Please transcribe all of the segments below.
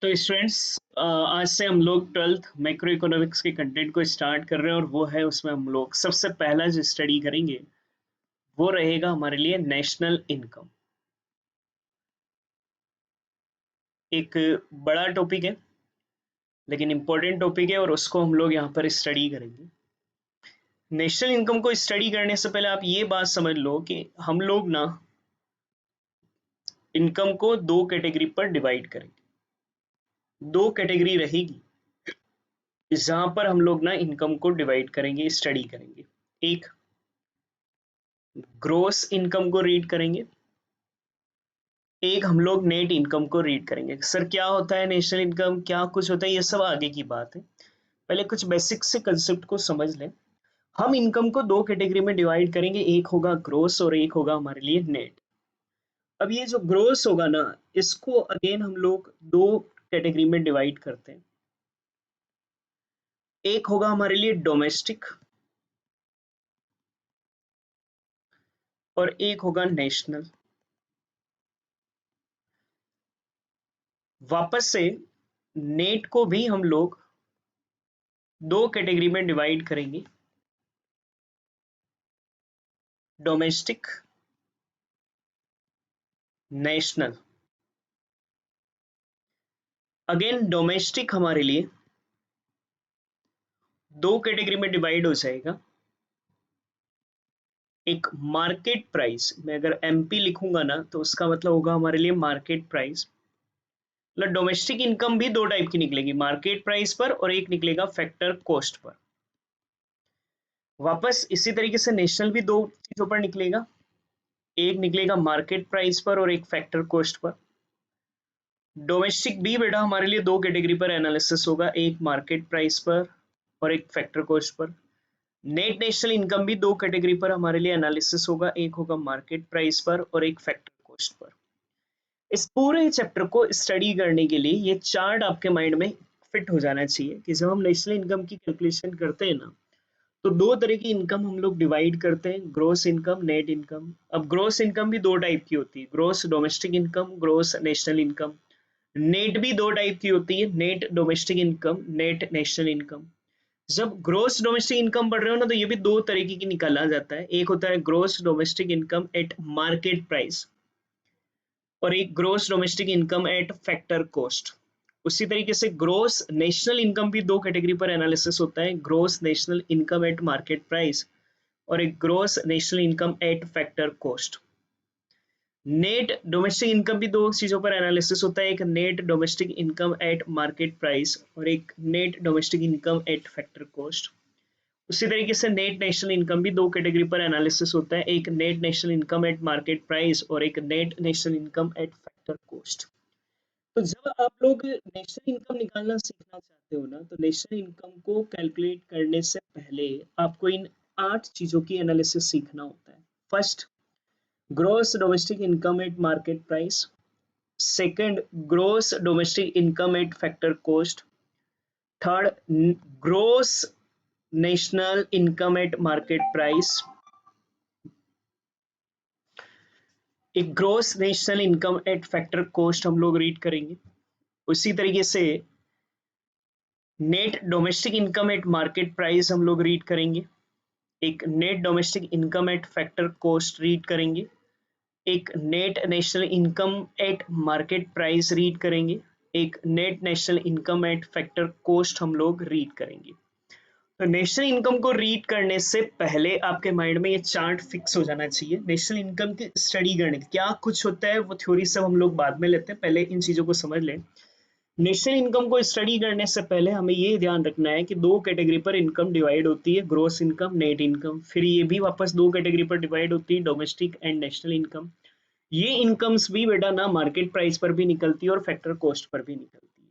तो स्टूडेंट्स आज से हम लोग ट्वेल्थ मैक्रो इकोनॉमिक्स के कंटेंट को स्टार्ट कर रहे हैं और वो है उसमें हम लोग सबसे पहला जो स्टडी करेंगे वो रहेगा हमारे लिए नेशनल इनकम। एक बड़ा टॉपिक है लेकिन इम्पोर्टेंट टॉपिक है और उसको हम लोग यहाँ पर स्टडी करेंगे। नेशनल इनकम को स्टडी करने से पहले आप ये बात समझ लो कि हम लोग ना इनकम को दो कैटेगरी पर डिवाइड करेंगे। दो कैटेगरी रहेगी जहां पर हम लोग ना इनकम को डिवाइड करेंगे, स्टडी करेंगे। एक ग्रोस इनकम को रीड करेंगे, एक हम लोग नेट इनकम को रीड करेंगे। सर क्या होता है नेशनल इनकम, क्या कुछ होता है, ये सब आगे की बात है। पहले कुछ बेसिक से कंसेप्ट को समझ लें। हम इनकम को दो कैटेगरी में डिवाइड करेंगे, एक होगा ग्रोस और एक होगा हमारे लिए नेट। अब ये जो ग्रोस होगा ना, इसको अगेन हम लोग दो कैटेगरी में डिवाइड करते हैं। एक होगा हमारे लिए डोमेस्टिक और एक होगा नेशनल। वापस से नेट को भी हम लोग दो कैटेगरी में डिवाइड करेंगे, डोमेस्टिक, नेशनल। अगेन डोमेस्टिक हमारे लिए दो कैटेगरी में डिवाइड हो जाएगा। एक मार्केट प्राइस, मैं अगर एमपी लिखूंगा ना तो उसका मतलब होगा हमारे लिए मार्केट प्राइस। मतलब डोमेस्टिक इनकम भी दो टाइप की निकलेगी, मार्केट प्राइस पर और एक निकलेगा फैक्टर कॉस्ट पर। वापस इसी तरीके से नेशनल भी दो चीजों पर निकलेगा, एक निकलेगा मार्केट प्राइस पर और एक फैक्टर कॉस्ट पर। डोमेस्टिक भी बेटा हमारे लिए दो कैटेगरी पर एनालिसिस होगा, एक मार्केट प्राइस पर और एक फैक्टर कॉस्ट पर। नेट नेशनल इनकम भी दो कैटेगरी पर हमारे लिए एनालिसिस होगा, एक होगा मार्केट प्राइस पर और एक फैक्टर कॉस्ट पर। इस पूरे चैप्टर को स्टडी करने के लिए ये चार्ट आपके माइंड में फिट हो जाना चाहिए कि जब हम नेशनल इनकम की कैलकुलेशन करते हैं ना, तो दो तरह की इनकम हम लोग डिवाइड करते हैं, ग्रोस इनकम, नेट इनकम। अब ग्रोस इनकम भी दो टाइप की होती है, gross domestic income, gross national income. Net भी दो टाइप की होती है, net domestic income, net national income. जब ग्रोस डोमेस्टिक इनकम पढ़ रहे हो ना, तो ये भी दो तरीके की निकाला जाता है। एक होता है gross domestic income at market price और एक gross domestic income at factor cost. उसी तरीके से ग्रोस नेशनल इनकम भी दो कैटेगरी पर एनालिसिस होता है, gross national income at market price और एक gross national income at factor cost. Net domestic income भी दो चीजों पर एनालिसिस होता है, एक net domestic income at market price और एक net domestic income at factor cost. उसी तरीके से नेट नेशनल इनकम भी दो कैटेगरी पर एनालिसिस होता है, एक net national income at market price और एक net national income at factor cost. तो जब आप लोग नेशनल इनकम निकालना सीखना चाहते हो ना, तो नेशनल इनकम को कैलकुलेट करने से पहले आपको इन 8 चीजों की एनालिसिस सीखना होता है। First, gross domestic income at market price. Second, gross domestic income at factor cost. Third, gross national income at market price. एक gross national income at factor cost हम लोग रीड करेंगे। उसी तरीके से net domestic income at market price हम लोग read करेंगे, एक net domestic income at factor cost read करेंगे, एक net national income at market price read करेंगे, एक net national income at factor cost हम लोग रीड करेंगे। तो नेशनल इनकम को रीड करने से पहले आपके माइंड में ये चार्ट फिक्स हो जाना चाहिए। नेशनल इनकम की स्टडी करने क्या कुछ होता है वो थ्योरी सब हम लोग बाद में लेते हैं, पहले इन चीजों को समझ लें। नेशनल इनकम को स्टडी करने से पहले हमें ये ध्यान रखना है कि दो कैटेगरी पर इनकम डिवाइड होती है, ग्रोस इनकम, नेट इनकम। फिर ये भी वापस दो कैटेगरी पर डिवाइड होती है, डोमेस्टिक एंड नेशनल इनकम। ये इनकम्स भी बेटा ना मार्केट प्राइस पर भी निकलती है और फैक्टर कॉस्ट पर भी निकलती है।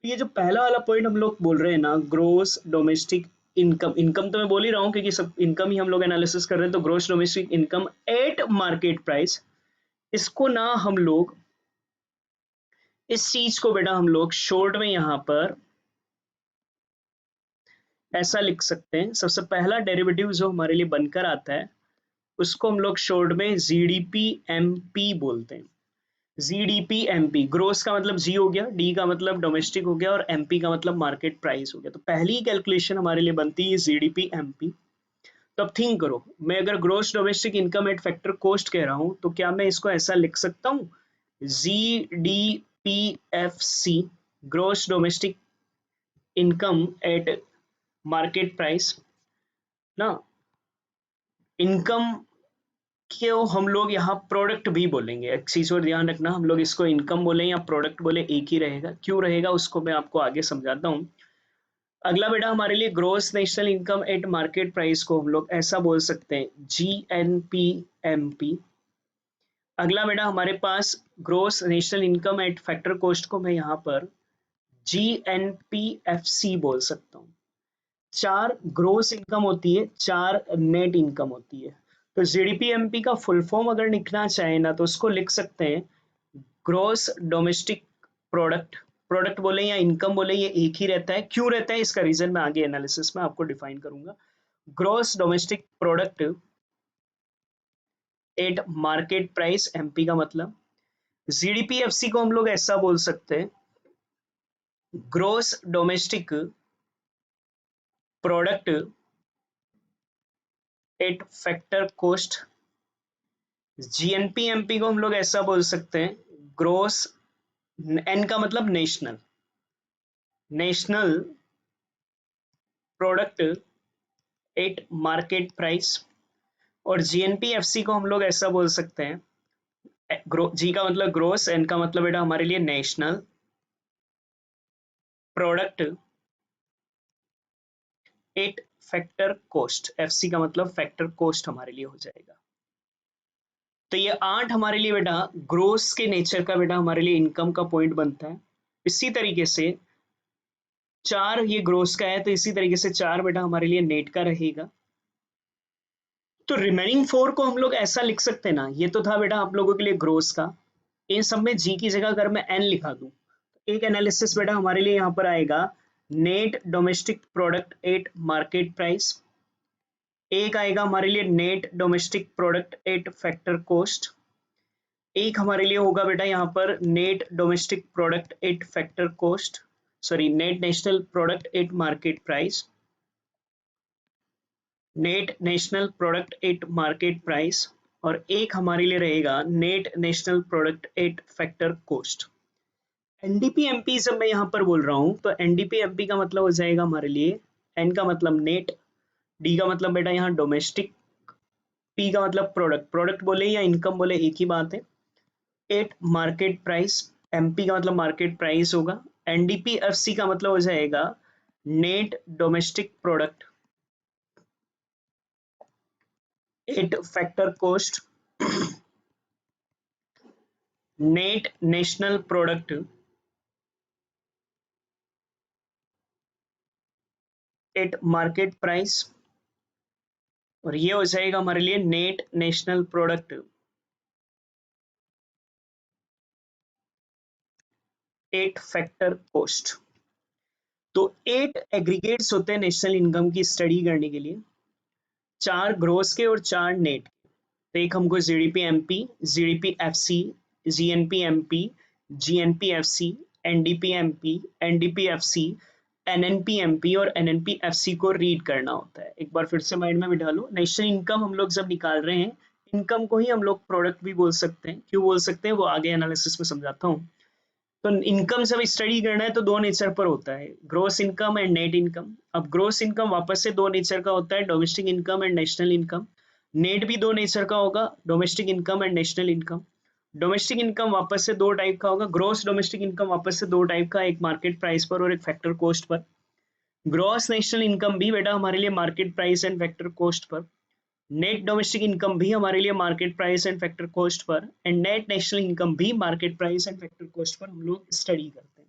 तो ये जो पहला वाला पॉइंट हम लोग बोल रहे हैं ना, ग्रोस डोमेस्टिक इनकम, इनकम तो मैं बोल ही रहा हूँ क्योंकि सब इनकम ही हम लोग एनालिसिस कर रहे हैं, तो gross domestic income at market price, इसको ना हम लोग, इस चीज को बेटा हम लोग शॉर्ट में यहां पर ऐसा लिख सकते हैं। सबसे पहला डेरिवेटिव जो हमारे लिए बनकर आता है उसको हम लोग शॉर्ट में जीडीपी एमपी बोलते हैं। जीडीपी एमपी, ग्रोस का मतलब जी हो गया, डी का मतलब डोमेस्टिक हो गया और एमपी का मतलब मार्केट प्राइस हो गया। तो पहली कैलकुलेशन हमारे लिए बनती है जीडीपी एमपी। तो अब थिंक करो, मैं अगर gross domestic income at factor cost कह रहा हूं तो क्या मैं इसको ऐसा लिख सकता हूं, G D P F C, gross domestic income at market price ना। इनकम क्यों हम लोग यहाँ प्रोडक्ट भी बोलेंगे, एक चीज और ध्यान रखना, हम लोग इसको इनकम बोले या प्रोडक्ट बोले एक ही रहेगा, क्यों रहेगा उसको मैं आपको आगे समझाता हूँ। अगला बेटा हमारे लिए gross national income at market price को हम लोग ऐसा बोल सकते हैं, G N P M P. अगला बेटा हमारे पास gross national income at factor cost को मैं यहाँ पर G N P F C बोल सकता हूँ। चार ग्रोस इनकम होती है, चार नेट इनकम होती है। तो जीडीपी एमपी का फुल फॉर्म अगर लिखना चाहे ना तो उसको लिख सकते हैं ग्रोस डोमेस्टिक प्रोडक्ट, प्रोडक्ट बोले या इनकम बोले ये एक ही रहता है, क्यों रहता है इसका रीजन मैं आगे एनालिसिस में आपको डिफाइन करूंगा। Gross domestic product at market price, MP का मतलब। जीडीपीएफसी को हम लोग ऐसा बोल सकते हैं, gross domestic product at factor cost. GNPMP को हम लोग ऐसा बोल सकते हैं, ग्रोस, एन का मतलब national, national product at market price. और जीएनपीएफसी को हम लोग ऐसा बोल सकते हैं, जी का मतलब ग्रोस, एन का मतलब बेटा हमारे लिए national product at factor cost, FC का मतलब फैक्टर कॉस्ट हमारे लिए हो जाएगा। तो ये 8 हमारे लिए बेटा ग्रोस के नेचर का बेटा हमारे लिए इनकम का पॉइंट बनता है। इसी तरीके से 4 ये ग्रोस का है, तो इसी तरीके से 4 बेटा हमारे लिए नेट का रहेगा। तो रिमेनिंग 4 को हम लोग ऐसा लिख सकते हैं ना, ये तो था बेटा आप लोगों के लिए ग्रोस का, इन सब में जी की जगह अगर मैं एन लिखा दूं, एक एनालिसिस बेटा हमारे लिए यहाँ पर आएगा, net domestic product at market price. एक आएगा हमारे लिए net domestic product at factor cost. एक हमारे लिए होगा बेटा यहाँ पर net domestic product at factor cost, sorry net national product at market price, net national product at market price. और एक हमारे लिए रहेगा net national product at factor cost. NDP MP जब मैं यहाँ पर बोल रहा हूँ तो एनडीपी एमपी का मतलब हो जाएगा हमारे लिए, एन का मतलब नेट, डी का मतलब बेटा यहाँ डोमेस्टिक, पी का मतलब प्रोडक्ट, प्रोडक्ट बोले या इनकम बोले एक ही बात है, एट मार्केट प्राइस, एमपी का मतलब मार्केट प्राइस होगा। एनडीपीएफसी का मतलब हो जाएगा net domestic product at factor cost, net national product at market price. और ये हो जाएगा हमारे लिए net national product at factor cost. तो 8 एग्रीगेट्स होते हैं नेशनल इनकम की स्टडी करने के लिए, 4 ग्रोस के और 4 नेट। तो एक हमको GDP MP, GDP FC, GNP MP, GNP FC, NDP MP, NDP FC, NNP MP और एनएनपी एफसी को रीड करना होता है। एक बार फिर से माइंड में बिठा लो, नेशनल इनकम हम लोग जब निकाल रहे हैं, इनकम को ही हम लोग प्रोडक्ट भी बोल सकते हैं, क्यों बोल सकते हैं वो आगे एनालिसिस में समझाता हूँ। तो इनकम जब स्टडी करना है तो दो नेचर पर होता है, gross income and net income. अब ग्रोस इनकम वापस से दो नेचर का होता है, domestic income and national income. Net भी दो नेचर का होगा, domestic income and national income. Domestic income वापस से दो टाइप का होगा, ग्रोस डोमेस्टिक इनकम वापस से दो टाइप का, एक मार्केट प्राइस पर और एक फैक्टर कॉस्ट पर। ग्रॉस नेशनल इनकम भी बेटा हमारे लिए market price and factor cost पर। नेट डोमेस्टिक इनकम भी हमारे लिए market price and factor cost पर, एंड नेट नेशनल इनकम भी market price and factor cost पर हम लोग स्टडी करते हैं।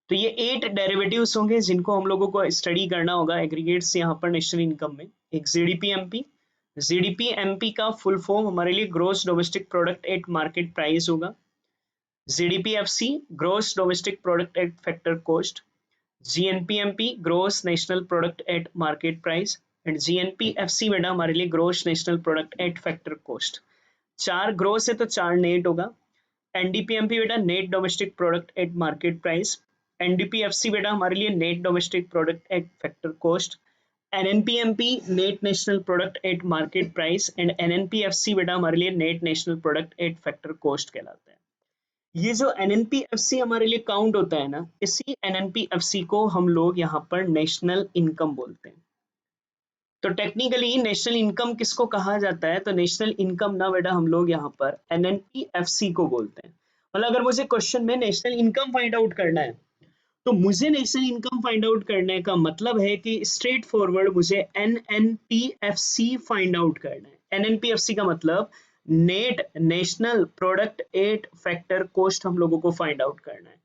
तो ये 8 डेरिवेटिव्स होंगे जिनको हम लोगों को स्टडी करना होगा एग्रीगेट्स यहाँ पर नेशनल इनकम में। एक जीडीपी एमपी, जीडीपी एमपी का फुल फॉर्म हमारे लिए gross domestic product at market price होगा। GDP FC gross domestic product at factor cost. GNPMP gross national product at market price and GNPFC बेटा हमारे लिए gross national product at factor cost. 4 gross है तो 4 net होगा। NDPMP बेटा net domestic product at market price, NDPFC बेटा हमारे लिए net domestic product at factor cost, NNPMP net national product at market price and NNPFC बेटा हमारे लिए net national product at factor cost कहलाता है। ये जो एनएनपीएफसी हमारे लिए काउंट होता है ना, इसी एनएनपीएफसी को हम लोग यहाँ पर नेशनल इनकम बोलते हैं। तो टेक्निकली नेशनल इनकम किसको कहा जाता है, तो नेशनल इनकम ना बेटा हम लोग यहाँ पर एनएनपीएफसी को बोलते हैं। मतलब अगर मुझे क्वेश्चन में नेशनल इनकम फाइंड आउट करना है, तो मुझे नेशनल इनकम फाइंड आउट करने का मतलब है कि स्ट्रेट फॉरवर्ड मुझे एनएनपीएफसी फाइंड आउट करना है। एनएनपीएफसी का मतलब net national product at factor cost हम लोगों को फाइंड आउट करना है।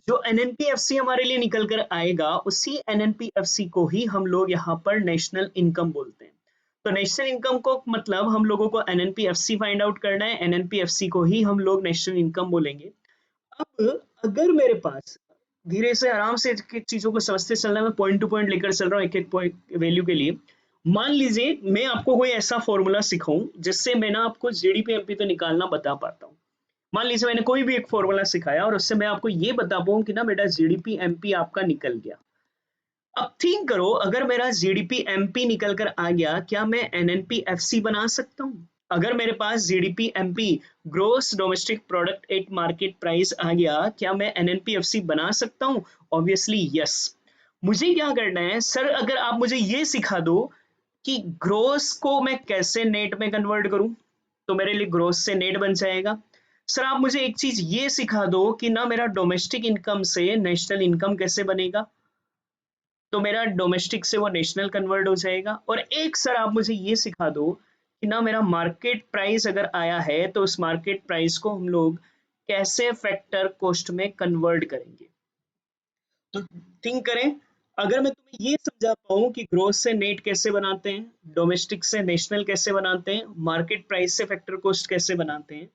जो एनएनपीएफसी हमारे लिए निकल कर आएगा उसी एनएनपीएफसी को ही हम लोग यहाँ पर नेशनल इनकम बोलते हैं। तो नेशनल इनकम को मतलब हम लोगों को एनएनपीएफसी फाइंड आउट करना है, एनएनपीएफसी को ही हम लोग नेशनल इनकम बोलेंगे। अब अगर मेरे पास धीरे से आराम से चीजों को समझते चलना, मैं पॉइंट टू पॉइंट लेकर चल रहा हूँ एक एक पॉइंट वैल्यू के लिए। मान लीजिए मैं आपको कोई ऐसा फॉर्मूला सिखाऊं जिससे मैं ना आपको जीडीपी एमपी तो निकालना बता पाता हूँ। मान लीजिए मैंने कोई भी एक फॉर्मूला सिखाया और उससे मैं आपको ये बता पाऊं कि ना बेटा जीडीपी एमपी आपका निकल गया। अब थिंक करो, अगर मेरा जीडीपी एमपी निकल कर आ गया, क्या मैं एनएनपीएफसी बना सकता हूँ? अगर मेरे पास GDP MP gross domestic product at market price आ गया, क्या मैं एनएनपीएफसी बना सकता हूँ? Obviously yes. मुझे क्या करना है सर, अगर आप मुझे ये सिखा दो कि ग्रोस को मैं कैसे नेट में कन्वर्ट करूं, तो मेरे लिए ग्रोस से नेट बन जाएगा। सर आप मुझे एक चीज ये सिखा दो कि ना मेरा डोमेस्टिक इनकम से नेशनल इनकम कैसे बनेगा, तो मेरा डोमेस्टिक से वो नेशनल कन्वर्ट हो जाएगा। और एक सर आप मुझे ये सिखा दो कि ना मेरा मार्केट प्राइस अगर आया है तो उस मार्केट प्राइस को हम लोग कैसे फैक्टर कॉस्ट में कन्वर्ट करेंगे। तो थिंक करें, अगर मैं तुम्हें ये समझा पाऊं कि ग्रोस से नेट कैसे बनाते हैं, डोमेस्टिक से नेशनल कैसे बनाते हैं, मार्केट प्राइस से फैक्टर कॉस्ट कैसे बनाते हैं,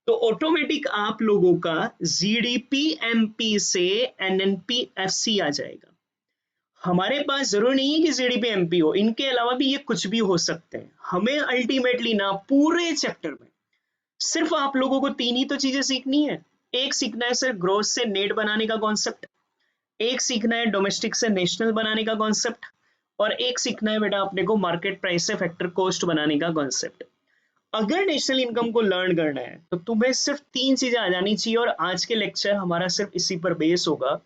तो ऑटोमेटिक आप लोगों का जीडीपी एमपी से एनएनपीएफसी आ जाएगा। हमारे पास जरूरी नहीं है कि जीडीपी एमपी हो, इनके अलावा भी ये कुछ भी हो सकते हैं। हमें अल्टीमेटली ना पूरे चैप्टर में सिर्फ आप लोगों को तीन ही तो चीजें सीखनी है। एक सीखना है सर ग्रोस से नेट बनाने का कॉन्सेप्ट, एक सीखना है डोमेस्टिक से नेशनल बनाने का कॉन्सेप्ट, और एक सीखना है बेटा अपने को मार्केट प्राइस से फैक्टर कॉस्ट बनाने का कॉन्सेप्ट। अगर नेशनल इनकम को लर्न करना है तो तुम्हें सिर्फ तीन चीजें आ जानी चाहिए, और आज के लेक्चर हमारा सिर्फ इसी पर बेस होगा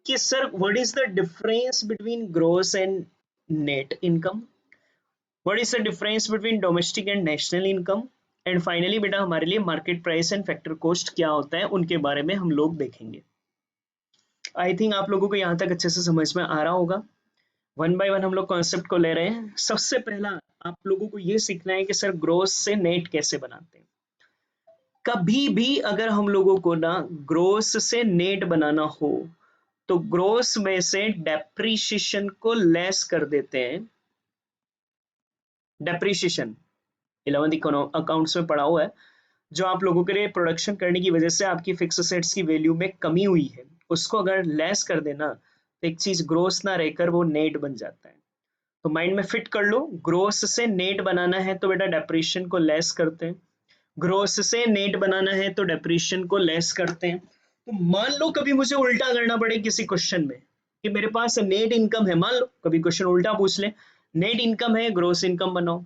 कि sir what is the difference between gross and net income, what is the difference between domestic and national income, and finally बेटा हमारे लिए market price and factor cost क्या होता है उनके बारे में हम लोग देखेंगे। आई थिंक आप लोगों को यहाँ तक अच्छे से समझ में आ रहा होगा। वन बाय वन हम लोग कॉन्सेप्ट को ले रहे हैं। सबसे पहला आप लोगों को ये सीखना है कि सर ग्रोस से नेट कैसे बनाते हैं। कभी भी अगर हम लोगों को ना ग्रोस से नेट बनाना हो तो ग्रोस में से डेप्रीशिएशन को लेस कर देते हैं। डेप्रीशिएशन 11th अकाउंट्स में पढ़ा हुआ है, जो आप लोगों के लिए प्रोडक्शन करने की वजह से आपकी फिक्स असेट्स की वैल्यू में कमी हुई है, उसको अगर लेस कर देना तो एक चीज ग्रोस ना रहकर वो नेट बन जाता है। तो माइंड में फिट कर लो, ग्रोस से नेट बनाना है तो बेटा डेप्रीशिएशन को लेस करते हैं, ग्रोस से नेट बनाना है तो डेप्रीशिएशन को लेस करते हैं। तो मान लो कभी मुझे उल्टा करना पड़े किसी क्वेश्चन में कि मेरे पास नेट इनकम है, मान लो कभी क्वेश्चन उल्टा पूछ ले, नेट इनकम है ग्रोस इनकम बनाओ,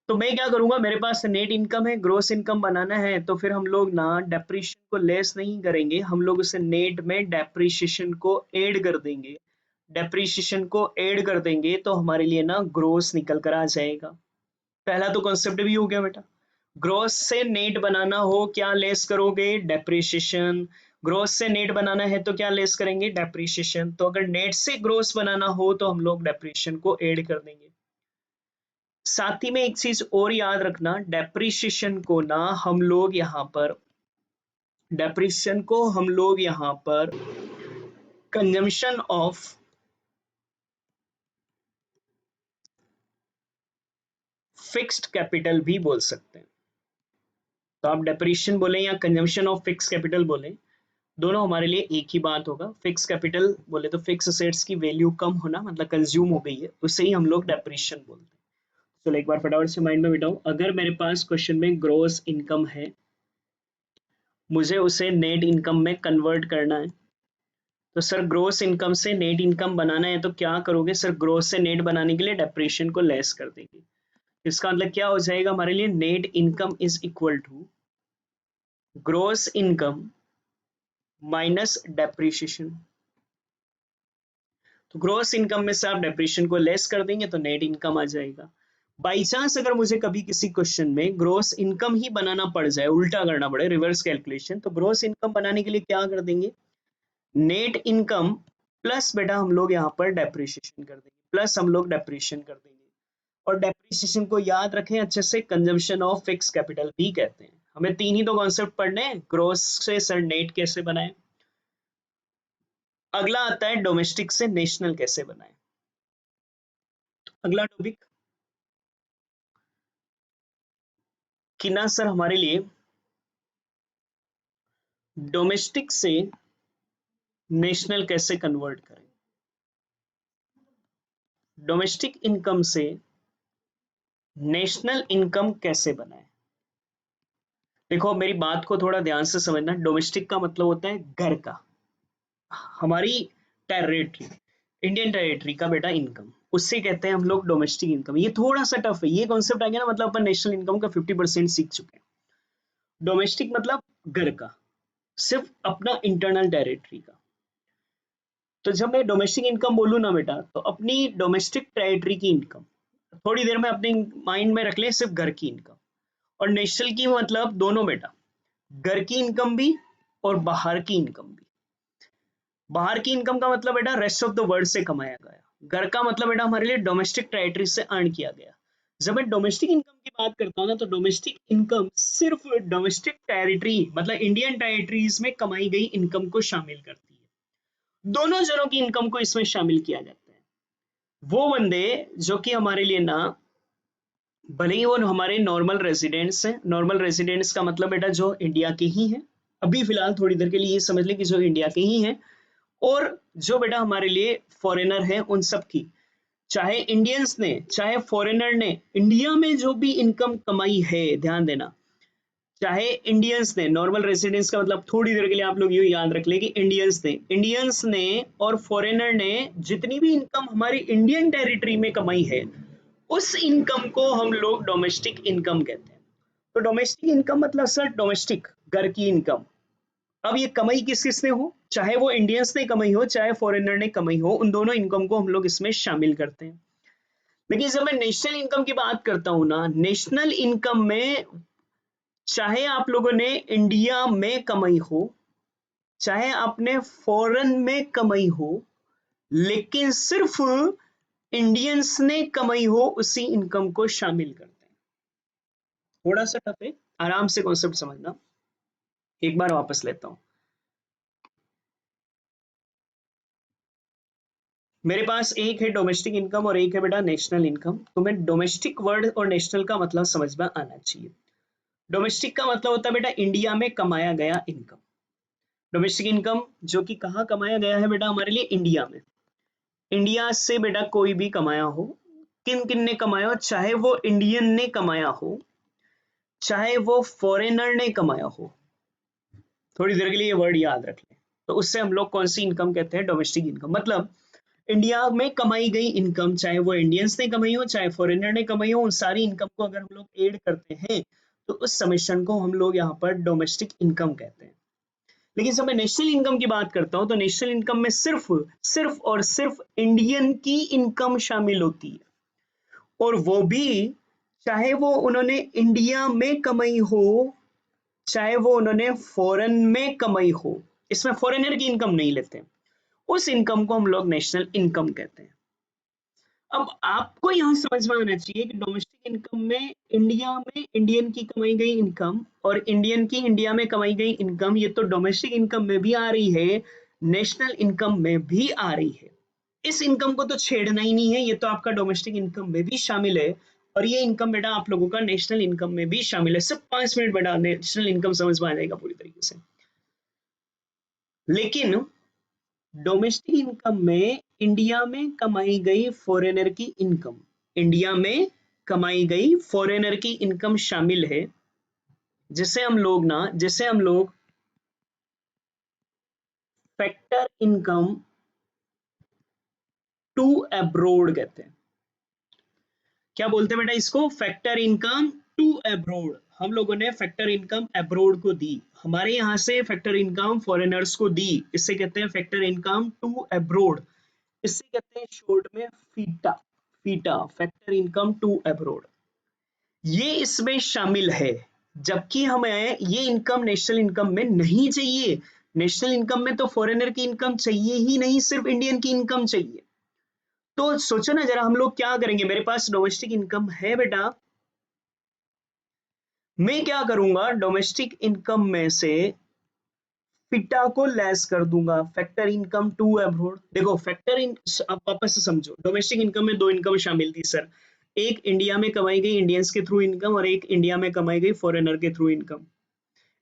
तो मैं क्या करूंगा, मेरे पास नेट इनकम है ग्रोस इनकम बनाना है, तो फिर हम लोग ना डेप्रीशिएशन को लेस नहीं करेंगे, हम लोग उसे नेट में डेप्रीशिएशन को ऐड कर देंगे। डेप्रीशिएशन को ऐड कर देंगे तो हमारे लिए ना ग्रोस निकल कर आ जाएगा। पहला तो कॉन्सेप्ट भी हो गया बेटा। ग्रोस से नेट बनाना हो क्या लेस करोगे, डेप्रीशिएशन। ग्रोस से नेट बनाना है तो क्या लेस करेंगे, डेप्रीशिएशन। तो अगर नेट से ग्रोस बनाना हो तो हम लोग डेप्रीशिएशन को ऐड कर देंगे। साथ ही में एक चीज और याद रखना, डेप्रीशिएशन को ना हम लोग यहाँ पर डेप्रीशिएशन को हम लोग यहाँ पर कंजम्पशन ऑफ फिक्स्ड कैपिटल भी बोल सकते हैं। तो आप डेप्रीशिएशन बोले या कंजम्पशन ऑफ फिक्स कैपिटल बोले, दोनों हमारे लिए एक ही बात होगा। फिक्स कैपिटल बोले तो फिक्स असेट्स की वैल्यू कम होना, मतलब कंज्यूम हो गई है, उससे ही हम लोग डेप्रीशिएशन बोलते हैं। चलो एक बार फटाफट से माइंड में बिठाओ, अगर मेरे पास क्वेश्चन में ग्रोस इनकम है, मुझे उसे नेट इनकम में कन्वर्ट करना है। तो सर ग्रोस इनकम से नेट इनकम बनाना है तो क्या करोगे सर, ग्रोस से नेट बनाने के लिए डेप्रिसिएशन को लेस कर देंगे। इसका मतलब क्या हो जाएगा हमारे लिए, net income is equal to gross income minus depreciation. तो ग्रोस इनकम में से आप डेप्रिसिएशन को लेस कर देंगे तो नेट इनकम आ जाएगा। बाई चांस अगर मुझे कभी किसी क्वेश्चन में ग्रोस इनकम ही बनाना पड़ जाए, उल्टा करना पड़े, रिवर्स कैलकुलेशन, तो ग्रोस इनकम बनाने के लिए क्या कर देंगे, नेट इनकम प्लस बेटा हम लोग यहाँ पर डेप्रिसिएशन कर देंगे, प्लस हम लोग डेप्रिसिएशन कर देंगे। और डेप्रिसिएशन को याद रखें अच्छे से, कंजम्पशन ऑफ फिक्स कैपिटल भी कहते हैं। हमें तीन ही तो कॉन्सेप्ट पढ़ने हैं, ग्रोस से सर नेट कैसे बनाए, अगला आता है डोमेस्टिक से नेशनल कैसे बनाए। अगला टॉपिक कि ना सर हमारे लिए डोमेस्टिक से नेशनल कैसे कन्वर्ट करें, डोमेस्टिक इनकम से नेशनल इनकम कैसे बनाए। देखो मेरी बात को थोड़ा ध्यान से समझना, डोमेस्टिक का मतलब होता है घर का, हमारी टेरिटरी, इंडियन टेरिटरी का बेटा इनकम, उससे कहते हैं हम लोग डोमेस्टिक इनकम। ये थोड़ा सा टफ है, ये कॉन्सेप्ट आ गया ना, मतलब अपन नेशनल इनकम का 50% सीख चुके हैं। डोमेस्टिक मतलब घर का, सिर्फ अपना इंटरनल टेरिटरी का। तो जब मैं डोमेस्टिक इनकम बोलूँ ना बेटा, तो अपनी डोमेस्टिक टेरिटरी की इनकम, थोड़ी देर में अपने माइंड में रख ले, सिर्फ घर की इनकम। और नेशनल की मतलब दोनों बेटा, घर की इनकम भी और बाहर की इनकम भी। बाहर की इनकम का मतलब बेटा रेस्ट ऑफ द वर्ल्ड से कमाया गया, घर का मतलब बेटा हमारे लिए डोमेस्टिक टेरिटरी से अर्न किया गया। जब मैं डोमेस्टिक इनकम की बात करता हूँ ना, तो डोमेस्टिक इनकम सिर्फ डोमेस्टिक टेरिटरी मतलब इंडियन टेरिटरीज में कमाई गई इनकम को शामिल करती है। दोनों जनों की इनकम को इसमें शामिल किया जाता है। वो बंदे जो कि हमारे लिए ना, भले ही वो हमारे नॉर्मल रेजिडेंट्स हैं, नॉर्मल रेजिडेंट्स का मतलब बेटा जो इंडिया के ही हैं, अभी फिलहाल थोड़ी देर के लिए ये समझ ले कि जो इंडिया के ही हैं, और जो बेटा हमारे लिए फॉरेनर है उन सब की, चाहे इंडियंस ने चाहे फॉरेनर ने, इंडिया में जो भी इनकम कमाई है, ध्यान देना, चाहे इंडियंस ने, नॉर्मल रेसिडेंट्स का मतलब थोड़ी देर के लिए आप लोग ये याद रख ले कि इंडियंस ने और फॉरेनर ने जितनी भी इनकम हमारी इंडियन टेरिटरी में कमाई है, उस इनकम को हम लोग डोमेस्टिक इनकम कहते हैं। तो डोमेस्टिक इनकम मतलब सर डोमेस्टिक घर की इनकम। अब ये कमाई किस किसने हो, चाहे वो इंडियंस ने कमाई हो चाहे फॉरेनर ने कमाई हो, उन दोनों इनकम को हम लोग इसमें शामिल करते हैं। लेकिन जब मैं नेशनल इनकम की बात करता हूं ना, नेशनल इनकम में चाहे आप लोगों ने इंडिया में कमाई हो चाहे आपने फॉरेन में कमाई हो, लेकिन सिर्फ इंडियंस ने कमाई हो, उसी इनकम को शामिल करते हैं। थोड़ा सा टफ है, आराम से कॉन्सेप्ट समझना। एक बार वापस लेता हूं, मेरे पास एक है डोमेस्टिक इनकम और एक है बेटा नेशनल इनकम। तो मैं डोमेस्टिक वर्ड और नेशनल का मतलब समझ में आना चाहिए। डोमेस्टिक का मतलब होता है बेटा इंडिया में कमाया गया इनकम। डोमेस्टिक इनकम जो कि कहाँ कमाया गया है बेटा, हमारे लिए इंडिया में। इंडिया से बेटा कोई भी कमाया हो, किन किन ने कमाया हो, चाहे वो इंडियन ने कमाया हो चाहे वो फॉरेनर ने कमाया हो, थोड़ी देर के लिए ये वर्ड याद रख लें। तो उससे हम लोग कौन सी इनकम कहते हैं, डोमेस्टिक इनकम। मतलब इंडिया में कमाई गई इनकम, चाहे वो इंडियंस ने कमाई हो चाहे फॉरेनर ने कमाई हो, उन सारी इनकम को अगर हम लोग ऐड करते हैं तो उस समेशन को हम लोग यहाँ पर डोमेस्टिक इनकम कहते हैं। लेकिन जब मैं नेशनल इनकम की बात करता हूं, तो नेशनल इनकम में सिर्फ सिर्फ और सिर्फ इंडियन की इनकम शामिल होती है, और वो भी चाहे वो उन्होंने इंडिया में कमाई हो चाहे वो उन्होंने फॉरेन में कमाई हो, इसमें फॉरेनर की इनकम नहीं लेते, उस इनकम को हम लोग नेशनल इनकम कहते हैं। अब आपको यहां समझ में आना चाहिए कि डोमेस्टिक इनकम में इंडिया में इंडियन की कमाई गई इनकम और इंडियन की इंडिया में कमाई गई इनकम, ये तो डोमेस्टिक इनकम में भी आ रही है, नेशनल इनकम में भी आ रही है। इस इनकम को तो छेड़ना ही नहीं है, ये तो आपका डोमेस्टिक इनकम में भी शामिल है, और ये इनकम बेटा आप लोगों का नेशनल इनकम में भी शामिल है। सिर्फ 5 मिनट बेटा नेशनल इनकम समझ में आ जाएगा पूरी तरीके से। लेकिन डोमेस्टिक इनकम में इंडिया में कमाई गई फॉरेनर की इनकम, इंडिया में कमाई गई फॉरेनर की इनकम शामिल है, जिसे हम लोग फैक्टर इनकम टू अब्रोड कहते हैं। क्या बोलते हैं बेटा इसको? Factor income to abroad. हम लोगों ने फैक्टर इनकम अब्रोड को दी, हमारे यहां से फैक्टर इनकम फॉरेनर्स को दी, इससे कहते हैं फैक्टर इनकम टू अब्रोड। इससे कहते हैं शॉर्ट में FITA. FITA factor income to abroad, ये इसमें शामिल है। जबकि हमें ये इनकम नेशनल इनकम में नहीं चाहिए। नेशनल इनकम में तो फॉरेनर की इनकम चाहिए ही नहीं, सिर्फ इंडियन की इनकम चाहिए। तो सोचो ना जरा, हम लोग क्या करेंगे? मेरे पास डोमेस्टिक इनकम है बेटा, मैं क्या करूंगा? डोमेस्टिक इनकम में से फिटा को लेस कर दूंगा, फैक्टर इनकम टू अब्रोड। देखो फैक्टर इन, अब वापस से समझो, डोमेस्टिक इनकम में दो इनकम शामिल थी सर। एक इंडिया में कमाई गई इंडियंस के थ्रू इनकम, और एक इंडिया में कमाई गई फॉरेनर के थ्रू इनकम।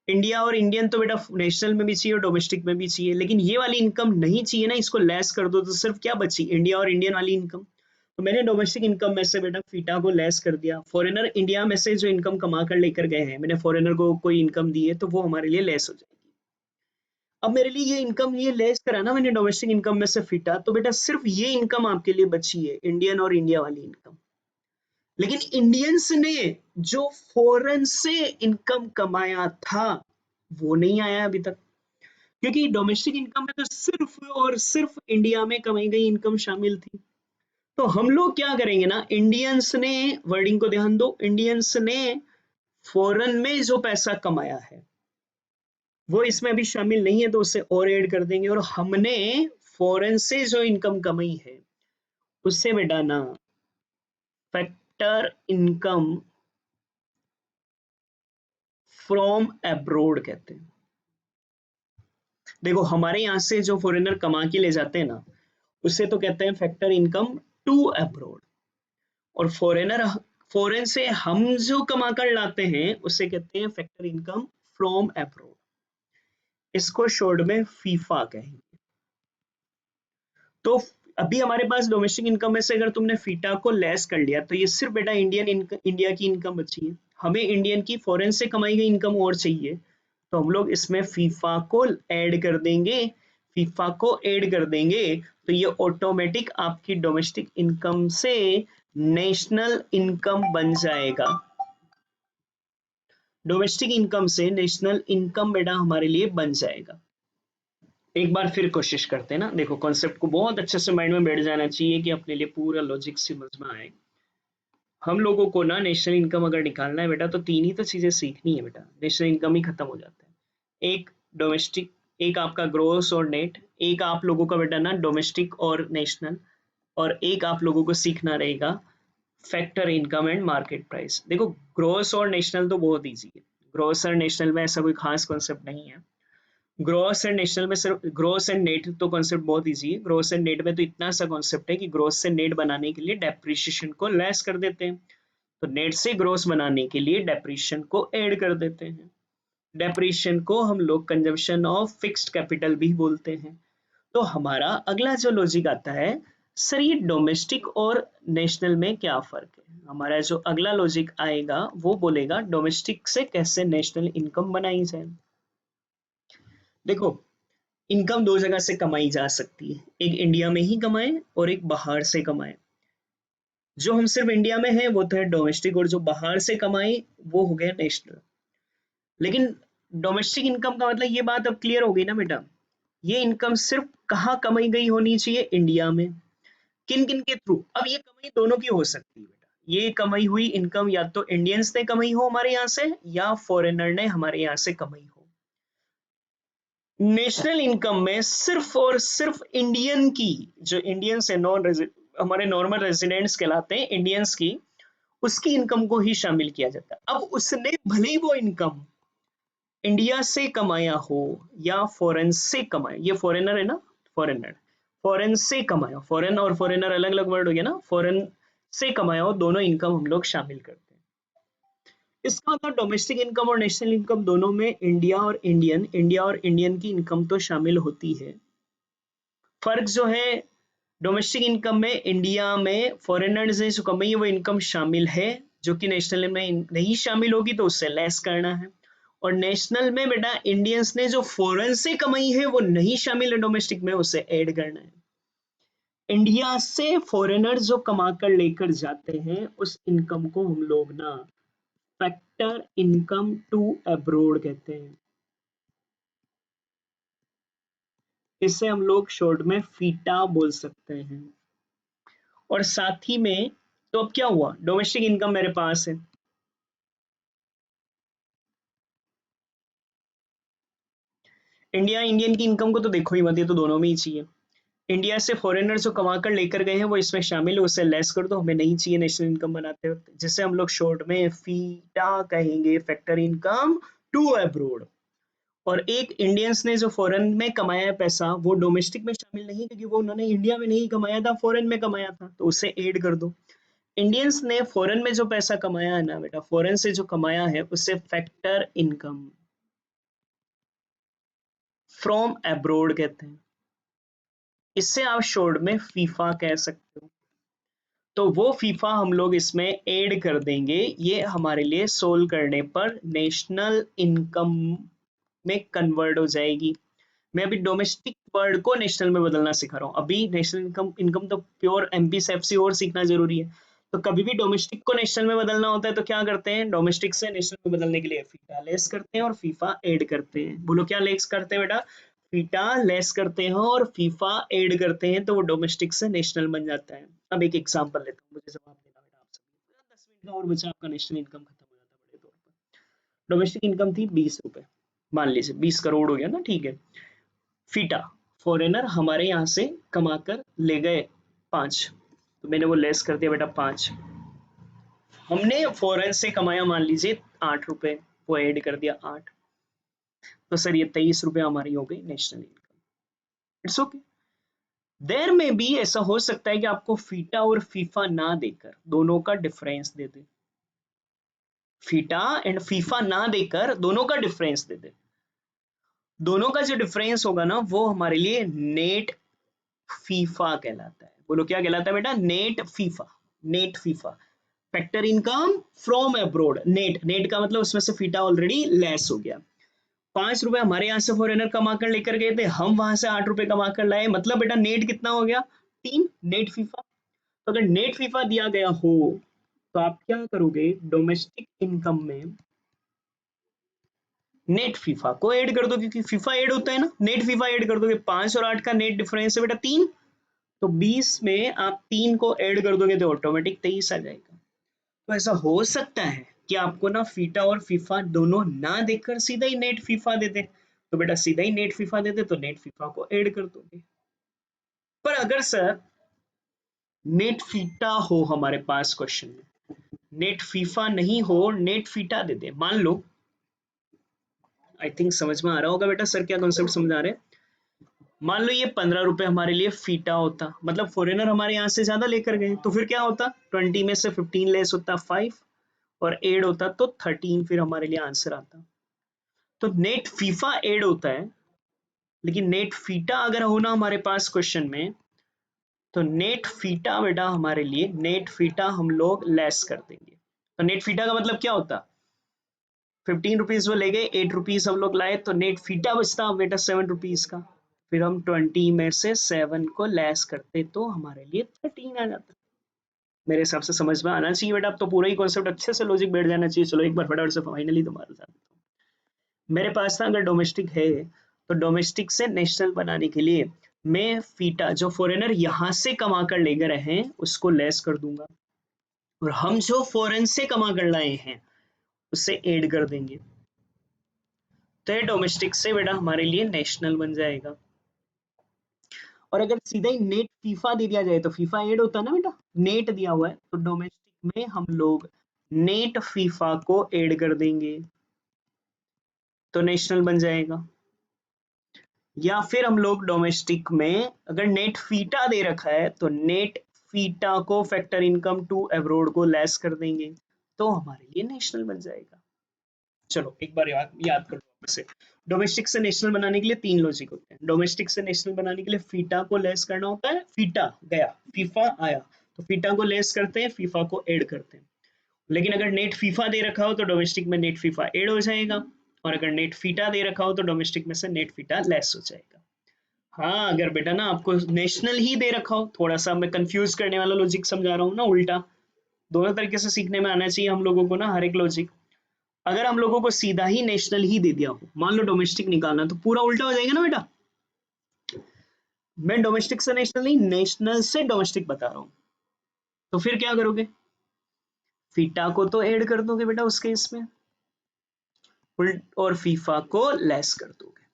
इंडिया और इंडियन तो बेटा नेशनल में भी चाहिए और डोमेस्टिक में भी चाहिए, लेकिन ये वाली इनकम नहीं चाहिए ना, इसको लेस कर दो तो सिर्फ क्या बची? इंडिया और इंडियन वाली इनकम। तो मैंने डोमेस्टिक इनकम में से बेटा फीटा को लेस कर दिया। फॉरेनर इंडिया में से जो इनकम कमा कर लेकर गए हैं, मैंने फॉरेनर को कोई इनकम दी है तो वो हमारे लिए लेस हो जाएगी। अब मेरे लिए ये इनकम ये लेस करा ना मैंने डोमेस्टिक इनकम में से फीटा, तो बेटा सिर्फ ये इनकम आपके लिए बची है, इंडियन और इंडिया वाली इनकम। लेकिन इंडियंस ने जो फॉरेन से इनकम कमाया था वो नहीं आया अभी तक, क्योंकि डोमेस्टिक इनकम में तो सिर्फ और सिर्फ इंडिया में कमाई गई इनकम शामिल थी। तो हम लोग क्या करेंगे ना, इंडियंस ने, वर्डिंग को ध्यान दो, इंडियंस ने फॉरेन में जो पैसा कमाया है वो इसमें अभी शामिल नहीं है, तो उसे और ऐड कर देंगे। और हमने फॉरेन से जो इनकम कमाई है उससे बेटा ना फैक्टर इनकम फ्रॉम अब्रोड कहते हैं। देखो हमारे यहां से जो फॉरेनर कमा के ले जाते हैं ना, उसे तो कहते हैं फैक्टर इनकम टू अब्रोड। और फॉरेनर, फॉरेन से हम जो कमा कर लाते हैं उसे कहते हैं फैक्टर इनकम फ्रॉम अब्रोड। इसको शॉर्ट में फीफा कहेंगे। तो अभी हमारे पास डोमेस्टिक इनकम में से अगर तुमने फीटा को लेस कर लिया तो ये सिर्फ बेटा इंडिया की इनकम बची है। हमें इंडियन की फॉरेन से कमाई गई इनकम और चाहिए, तो हम लोग इसमें फीफा को ऐड कर देंगे। फीफा को ऐड कर देंगे तो ये ऑटोमेटिक आपकी डोमेस्टिक इनकम से नेशनल इनकम बन जाएगा। डोमेस्टिक इनकम से नेशनल इनकम बेटा हमारे लिए बन जाएगा। एक बार फिर कोशिश करते हैं ना, देखो कॉन्सेप्ट को बहुत अच्छे से माइंड में बैठ जाना चाहिए कि अपने लिए पूरा लॉजिक समझ में आए। हम लोगों को ना नेशनल इनकम अगर निकालना है बेटा तो तीन ही तो चीजें सीखनी है बेटा, नेशनल इनकम ही खत्म हो जाता है। एक डोमेस्टिक, एक आपका ग्रोस और नेट, एक आप लोगों का बेटा ना डोमेस्टिक और नेशनल, और एक आप लोगों को सीखना रहेगा factor income and market price. देखो ग्रोस और नेशनल तो बहुत ईजी है, ग्रोस और नेशनल में ऐसा कोई खास कॉन्सेप्ट नहीं है। ग्रोस एंड नेशनल में सिर्फ ग्रोस एंड नेट तो कॉन्सेप्ट बहुत इजी है। ग्रोस एंड नेट में तो इतना सा कॉन्सेप्ट है कि ग्रोस से नेट बनाने के लिए डेप्रिसिएशन को लेस कर देते हैं, तो नेट से ग्रोस बनाने के लिए डेप्रिसिएशन को ऐड कर देते हैं। डेप्रिसिएशन को हम लोग कंजम्पशन ऑफ फिक्स्ड कैपिटल भी बोलते हैं। तो हमारा अगला जो लॉजिक आता है, सर ये डोमेस्टिक और नेशनल में क्या फर्क है? हमारा जो अगला लॉजिक आएगा वो बोलेगा डोमेस्टिक से कैसे नेशनल इनकम बनाई जाए। देखो इनकम दो जगह से कमाई जा सकती है, एक इंडिया में ही कमाए और एक बाहर से कमाए। जो हम सिर्फ इंडिया में है वो तो है डोमेस्टिक, और जो बाहर से कमाए वो हो गया नेशनल। लेकिन डोमेस्टिक इनकम का मतलब ये बात अब क्लियर हो गई ना बेटा, ये इनकम सिर्फ कहाँ कमाई गई होनी चाहिए? इंडिया में। किन किन के थ्रू? अब ये कमाई दोनों की हो सकती है बेटा, ये कमाई हुई इनकम या तो इंडियंस ने कमाई हो हमारे यहाँ से, या फॉरेनर ने हमारे यहाँ से कमाई हो। नेशनल इनकम में सिर्फ और सिर्फ इंडियन की, जो इंडियंस है, हमारे नॉर्मल रेजिडेंट्स कहलाते हैं इंडियंस की, उसकी इनकम को ही शामिल किया जाता है। अब उसने भले ही वो इनकम इंडिया से कमाया हो या फॉरेन से कमाया, ये फॉरेनर है ना, फॉरेनर, फॉरेन से कमाया, फॉरेन और फॉरेनर अलग अलग वर्ड हो गया ना, फॉरेन से कमाया हो, दोनों इनकम हम लोग शामिल करते हैं। इसका मतलब डोमेस्टिक इनकम और नेशनल इनकम दोनों में इंडिया और इंडियन की इनकम तो शामिल होती है। फर्क जो है, डोमेस्टिक इनकम में इंडिया में फॉरेनर्स ने जो कमाई है वो इनकम शामिल है, जो कि नेशनल में नहीं शामिल होगी तो उससे लेस करना है। और नेशनल में बेटा इंडियंस ने जो फॉरेन से कमाई है वो नहीं शामिल है डोमेस्टिक में, उसे ऐड करना है। इंडिया से फॉरेनर जो कमा कर लेकर जाते हैं उस इनकम को हम लोग ना फैक्टर इनकम टू अब्रोड कहते हैं। इसे हम लोग शॉर्ट में फीटा बोल सकते हैं। और साथ ही में तो अब क्या हुआ, डोमेस्टिक इनकम मेरे पास है, इंडियन की इनकम को तो देखो ही मत, ये तो दोनों में ही चाहिए। इंडिया से फॉरेनर जो कमा कर लेकर गए हैं वो इसमें शामिल है, उससे लेस कर दो, हमें नहीं चाहिए नेशनल इनकम बनाते वक्त, जिसे हम लोग शॉर्ट में फीटा कहेंगे, फैक्टर इनकम टू अब्रोड। और एक इंडियंस ने जो फॉरेन में कमाया है पैसा वो डोमेस्टिक में शामिल नहीं, क्योंकि वो उन्होंने इंडिया में नहीं कमाया था, फॉरेन में कमाया था, तो उसे ऐड कर दो। इंडियंस ने फॉरेन में जो पैसा कमाया है ना बेटा, फॉरेन से जो कमाया है उसे फैक्टर इनकम फ्रॉम अब्रोड कहते हैं। इससे आप शॉर्ट में फीफा कह सकते हो। तो वो फीफा हम लोग इसमें ऐड कर देंगे, ये हमारे लिए सोल्व करने पर नेशनल इनकम में कन्वर्ट हो जाएगी। मैं अभी डोमेस्टिक वर्ड को नेशनल में बदलना सिखा रहा हूँ, अभी नेशनल इनकम इनकम तो प्योर एमपीएसएफसी और सीखना जरूरी है। तो कभी भी डोमेस्टिक को नेशनल में बदलना होता है तो क्या करते हैं, डोमेस्टिक से नेशनल में बदलने के लिए फीटा लेस करते हैं और फीफा ऐड करते हैं। बोलो क्या लेस करते हैं बेटा, फीटा लेस करते हैं और फीफा ऐड करते हैं, तो वो डोमेस्टिक से नेशनल बन जाता है। अब एक एग्जांपल लेता हूँ, मुझे जवाब देना बेटा, आप सभी 10 मिनट का और बचा, आपका नेशनल इनकम खत्म हो जाता है बड़े तौर पर। डोमेस्टिक इनकम थी 20 रुपए, मान लीजिए 20 करोड़ हो गया ना, ठीक है। फीटा फॉरेनर हमारे यहाँ से कमा कर ले गए 5, तो मैंने वो लेस कर दिया बेटा 5। हमने फॉरेन से कमाया मान लीजिए 8 रुपए, वो ऐड कर दिया 8, तो सर ये 23 रुपए हमारी हो गई नेशनल इनकम। It's okay. देर में भी ऐसा हो सकता है कि आपको फीटा और फीफा ना देकर दोनों का difference they they, FITA and FIFA ना देकर दोनों का डिफरेंस दे दे। दोनों का जो डिफरेंस होगा ना वो हमारे लिए नेट फीफा कहलाता है। बोलो क्या कहलाता है बेटा, net FIFA. Net FIFA factor income from abroad, net net का मतलब उसमें से फीटा ऑलरेडी लेस हो गया। 5 रुपए हमारे यहाँ से फॉरेनर कमा कर लेकर गए थे, हम वहां से 8 रुपए कमा कर लाए, मतलब बेटा नेट कितना हो गया, 3 नेट फीफा। तो अगर नेट फीफा दिया गया हो तो आप क्या करोगे, डोमेस्टिक इनकम में नेट फीफा को ऐड कर दो, क्योंकि फीफा ऐड होता है ना, नेट फीफा ऐड कर दोगे। 5 और 8 का नेट डिफरेंस है बेटा 3, तो 20 में आप 3 को ऐड कर दोगे तो ऑटोमेटिक 23 आ जाएगा। तो ऐसा हो सकता है कि आपको ना फीटा और फीफा दोनों ना देकर सीधा ही नेट फीफा दे दे, तो बेटा सीधा ही नेट फीफा दे दे तो नेट फीफा को ऐड कर दोगे। पर अगर सर नेट फीटा हो हमारे पास क्वेश्चन में, नेट फीफा नहीं हो, नेट फीटा दे दे, मान लो, आई थिंक समझ में आ रहा होगा बेटा सर क्या कॉन्सेप्ट समझा रहे हैं। मान लो ये 15 रुपए हमारे लिए फीटा होता, मतलब फॉरेनर हमारे यहाँ से ज्यादा लेकर गए, तो फिर क्या होता, 20 में से 15 लेस होता 5 और एड होता तो 13, फिर हमारे लिए आंसर आता। तो नेट फीफा एड होता है, लेकिन नेट फीटा अगर होना हमारे पास क्वेश्चन में, तो नेट फीटा बेटा हमारे लिए, नेट फीटा हम लोग लेस कर देंगे। तो नेट फीटा का मतलब क्या होता, 15 रुपीज वो ले गए, 8 रुपीज हम लोग लाए, तो नेट फीटा बचता बेटा 7 रुपीज का। फिर हम 20 में से 7 को लेस करते तो हमारे लिए 13 आ जाता। मेरे हिसाब से समझ में आना चाहिए बेटा, अब तो पूरा ही कॉन्सेप्ट अच्छे से लॉजिक बैठ जाना चाहिए। चलो एक बार फटाफट से फाइनली तुम्हारे साथ मेरे पास ना, अगर डोमेस्टिक है तो डोमेस्टिक से नेशनल बनाने के लिए मैं फीटा जो फॉरेनर यहाँ से कमा कर ले गए हैं उसको लेस कर दूंगा, और हम जो फॉरेन से कमा कर लाए हैं उसे ऐड कर देंगे, तो ये डोमेस्टिक से बेटा हमारे लिए नेशनल बन जाएगा। और अगर सीधा ही नेट फीफा दे दिया जाए तो फीफा ऐड होता है ना बेटा, नेट दिया हुआ है तो डोमेस्टिक में हम लोग नेट फीफा को ऐड कर देंगे तो नेशनल बन जाएगा। या फिर हम लोग डोमेस्टिक में अगर नेट फीटा दे रखा है तो नेट फीटा को फैक्टर इनकम टू अब्रोड को लेस कर देंगे तो हमारे लिए नेशनल बन जाएगा। चलो एक बार याद कर लो वापस से। डोमेस्टिक से नेशनल बनाने के लिए 3 लॉजिक होते हैं। डोमेस्टिक से नेशनल बनाने के लिए फीटा को लेस करना होता है, फीटा गया फीफा आया तो फीटा को लेस करते हैं, फीफा को ऐड करते हैं। लेकिन अगर नेट फीफा दे रखा हो तो डोमेस्टिक में नेट फीफा ऐड हो जाएगा और अगर नेट फीटा दे रखा हो तो डोमेस्टिक में से नेट फीटा लेस हो जाएगा। हाँ, अगर बेटा ना आपको नेशनल ही दे रखा हो, थोड़ा सा मैं कंफ्यूज करने वाला लॉजिक समझा रहा हूँ ना, उल्टा दोनों तरीके से सीखने में आना चाहिए हम लोगों को ना हर एक लॉजिक। अगर हम लोगों को सीधा ही नेशनल ही दे दिया हो, मान लो डोमेस्टिक निकालना, तो पूरा उल्टा हो जाएगा ना बेटा। मैं डोमेस्टिक से नेशनल नहीं, नेशनल से डोमेस्टिक बता रहा हूं। तो फिर क्या करोगे, फीटा को तो ऐड कर दोगे बेटा उस केस में, और फीफा को लेस कर दोगे,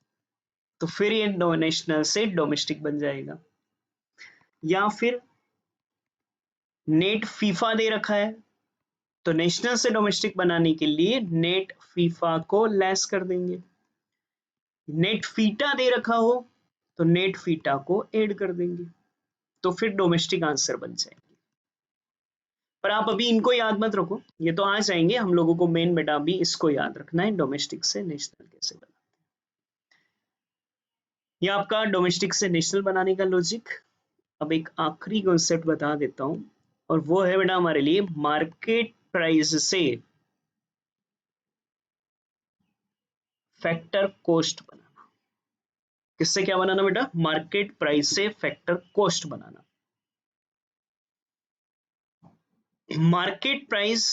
तो फिर ये नेशनल से डोमेस्टिक बन जाएगा। या फिर नेट फीफा दे रखा है, तो नेशनल से डोमेस्टिक बनाने के लिए नेट फीफा को लेस कर देंगे। नेट फीटा दे रखा हो तो नेट फीटा को ऐड कर देंगे, तो फिर डोमेस्टिक आंसर बन जाएंगे। पर आप अभी इनको याद मत रखो, ये तो आ जाएंगे, हम लोगों को मेन बेटा अभी इसको याद रखना है, डोमेस्टिक से नेशनल कैसे बना। ये आपका डोमेस्टिक से नेशनल बनाने का लॉजिक। अब एक आखिरी कॉन्सेप्ट बता देता हूं, और वो है बेटा हमारे लिए मार्केट प्राइस से फैक्टर कोस्ट बनाना। किससे क्या बनाना बेटा, मार्केट प्राइस से factor cost banana. Market price,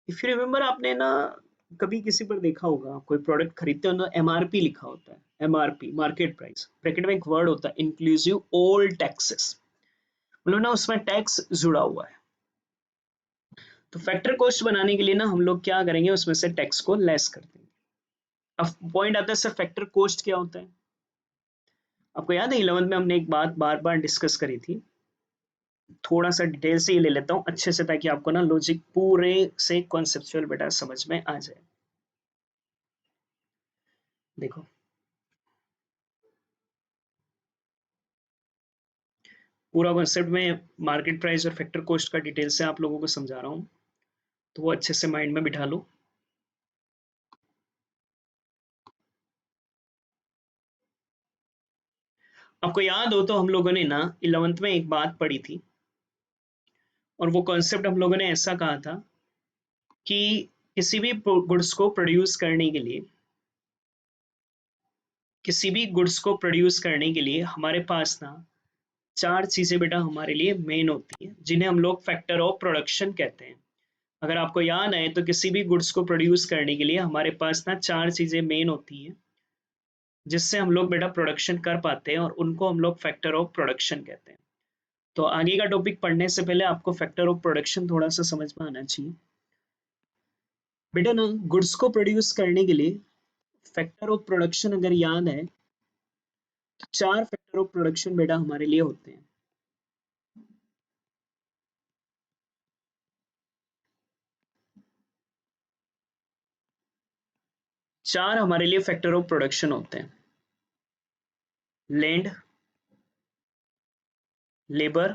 if you remember, आपने ना कभी किसी पर देखा होगा, कोई प्रोडक्ट खरीदते हो ना, एमआरपी लिखा होता है, एमआरपी मार्केट प्राइस, ब्रैकेट में एक वर्ड होता है इंक्लूसिव ऑल टैक्सेस, मतलब ना उसमें टैक्स जुड़ा हुआ है। तो फैक्टर कॉस्ट बनाने के लिए ना हम लोग क्या करेंगे, उसमें से टैक्स को लेस कर देंगे। अब पॉइंट आता है सर फैक्टर कॉस्ट क्या होता है। आपको याद है 11th में हमने एक बात बार बार डिस्कस करी थी, थोड़ा सा डिटेल से ये ले लेता हूं अच्छे से, ताकि आपको ना लॉजिक पूरे से कॉन्सेप्चुअल बेटा समझ में आ जाए। देखो, पूरा कॉन्सेप्ट में मार्केट प्राइस और फैक्टर कॉस्ट का डिटेल से आप लोगों को समझा रहा हूं, तो वो अच्छे से माइंड में बिठा लो। आपको याद हो तो हम लोगों ने ना 11th में एक बात पढ़ी थी, और वो कॉन्सेप्ट हम लोगों ने ऐसा कहा था कि किसी भी गुड्स को प्रोड्यूस करने के लिए, किसी भी गुड्स को प्रोड्यूस करने के लिए हमारे पास ना चार चीजें बेटा हमारे लिए मेन होती हैं, जिन्हें हम लोग फैक्टर ऑफ प्रोडक्शन कहते हैं। अगर आपको याद आए तो किसी भी गुड्स को प्रोड्यूस करने के लिए हमारे पास ना चार चीजें मेन होती हैं, जिससे हम लोग बेटा प्रोडक्शन कर पाते हैं, और उनको हम लोग फैक्टर ऑफ प्रोडक्शन कहते हैं। तो आगे का टॉपिक पढ़ने से पहले आपको फैक्टर ऑफ प्रोडक्शन थोड़ा सा समझ में आना चाहिए बेटा। ना गुड्स को प्रोड्यूस करने के लिए फैक्टर ऑफ प्रोडक्शन अगर याद है, तो चार फैक्टर ऑफ प्रोडक्शन बेटा हमारे लिए होते हैं। चार हमारे लिए फैक्टर ऑफ प्रोडक्शन होते हैं: land, labour,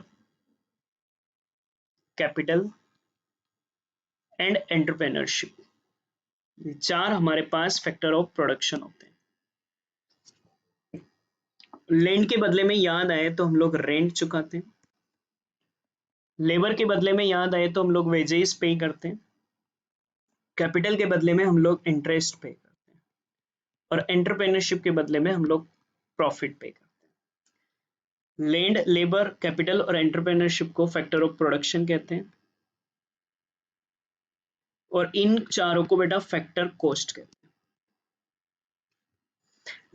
capital and entrepreneurship. ये चार हमारे पास फैक्टर ऑफ प्रोडक्शन होते हैं। लैंड के बदले में याद आए तो हम लोग रेंट चुकाते हैं, लेबर के बदले में याद आए तो हम लोग वेजेस पे करते हैं, कैपिटल के बदले में हम लोग इंटरेस्ट पे करते हैं, और एंटरप्रेन्योरशिप के बदले में हम लोग प्रॉफिट पे करते हैं। लैंड, लेबर, कैपिटल और एंटरप्रेन्योरशिप को फैक्टर ऑफ प्रोडक्शन कहते हैं, और इन चारों को बेटा फैक्टर कॉस्ट कहते हैं।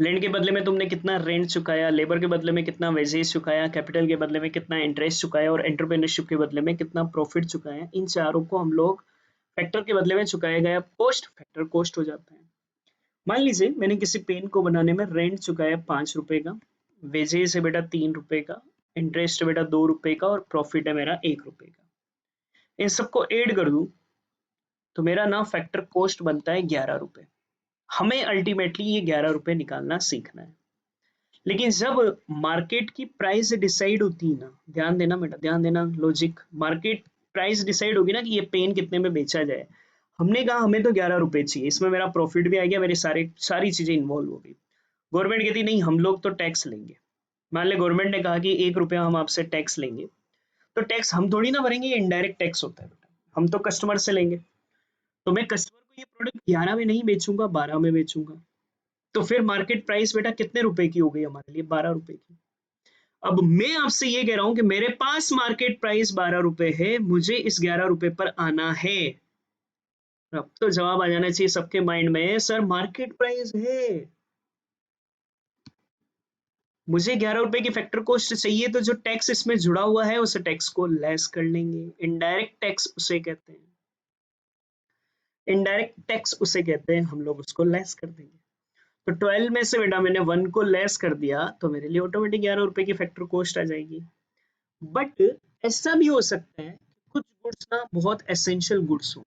लैंड के बदले में तुमने कितना रेंट चुकाया, लेबर के बदले में कितना वेजेस चुकाया, कैपिटल के बदले में कितना इंटरेस्ट चुकाया, और एंटरप्रेन्योरशिप के बदले में कितना प्रॉफिट चुकाया, इन चारों को हम लोग फैक्टर के बदले में चुकाया गया कॉस्ट फैक्टर कॉस्ट हो जाता है। मान लीजिए मैंने किसी पेन को बनाने में रेंट चुकाया 5 रुपए का, वेजेस है बेटा 3 रुपए का, इंटरेस्ट है बेटा 2 रुपए का, और प्रॉफिट है मेरा 1 रुपए का। इन सबको ऐड कर दूं तो मेरा ना फैक्टर कॉस्ट बनता है 11 रुपए। हमें अल्टीमेटली ये 11 रुपए निकालना सीखना है। लेकिन जब मार्केट की प्राइस डिसाइड होती है ना, ध्यान देना बेटा, ध्यान देना लॉजिक, मार्केट प्राइस डिसाइड होगी ना कि ये पेन कितने में बेचा जाए, हमने कहा हमें तो 11 रुपए चाहिए, इसमें मेरा प्रॉफिट भी आ गया, मेरी सारी चीजें इन्वॉल्व हो गई। गवर्नमेंट कहती नहीं हम लोग तो टैक्स लेंगे। मान ले गवर्नमेंट ने कहा कि 1 रुपया हम आपसे टैक्स लेंगे, तो टैक्स हम थोड़ी ना भरेंगे, ये इनडायरेक्ट टैक्स होता है बेटा, हम तो कस्टमर से लेंगे। तो मैं कस्टमर ये प्रोडक्ट 11 में नहीं बेचूंगा, 12 में बेचूंगा, तो फिर मार्केट प्राइस बेटा कितने रुपए की हो गई हमारे लिए? 12 रुपए की। अब मैं आपसे ये कह रहा हूं कि मेरे पास मार्केट प्राइस 12 रुपए है, मुझे इस 11 रुपए पर आना है। अब तो जवाब आ जाना चाहिए सबके माइंड में, सर मार्केट प्राइस है, मुझे 11 रुपए की फैक्टर कॉस्ट चाहिए, तो जो टैक्स इसमें जुड़ा हुआ है उस टैक्स को लेस कर लेंगे। इनडायरेक्ट टैक्स उसे कहते हैं, इनडायरेक्ट टैक्स उसे कहते हैं, हम लोग उसको लेस कर देंगे। तो 12 में से बेटा मैंने 1 को लेस कर दिया, तो मेरे लिए ऑटोमेटिक 11 रुपए की फैक्टर कॉस्ट आ जाएगी। बट ऐसा भी हो सकता है कुछ गुड्स ना बहुत एसेंशियल गुड्स हो,